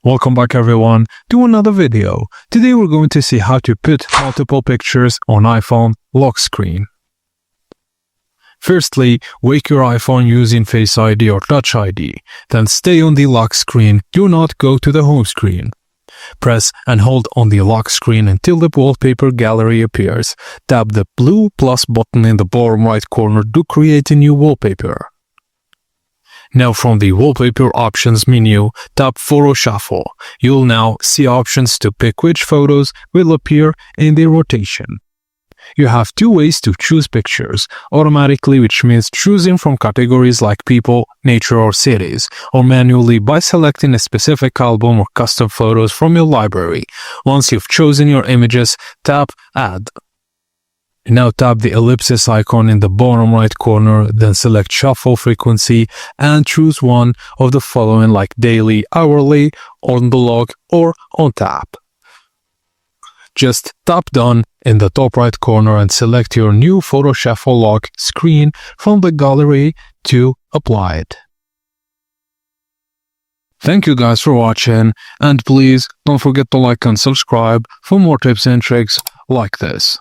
Welcome back everyone to another video. Today we're going to see how to put multiple pictures on iPhone lock screen. Firstly, wake your iPhone using Face ID or Touch ID. Then stay on the lock screen. Do not go to the home screen. Press and hold on the lock screen until the wallpaper gallery appears. Tap the blue plus button in the bottom right corner to create a new wallpaper. Now from the Wallpaper Options menu, tap Photo Shuffle. You'll now see options to pick which photos will appear in the rotation. You have two ways to choose pictures: automatically, which means choosing from categories like people, nature or cities, or manually by selecting a specific album or custom photos from your library. Once you've chosen your images, tap Add. Now tap the ellipsis icon in the bottom right corner, then select Shuffle Frequency and choose one of the following like daily, hourly, on the log, or on tap. Just tap Done in the top right corner and select your new Photo Shuffle lock screen from the gallery to apply it. Thank you guys for watching, and please don't forget to like and subscribe for more tips and tricks like this.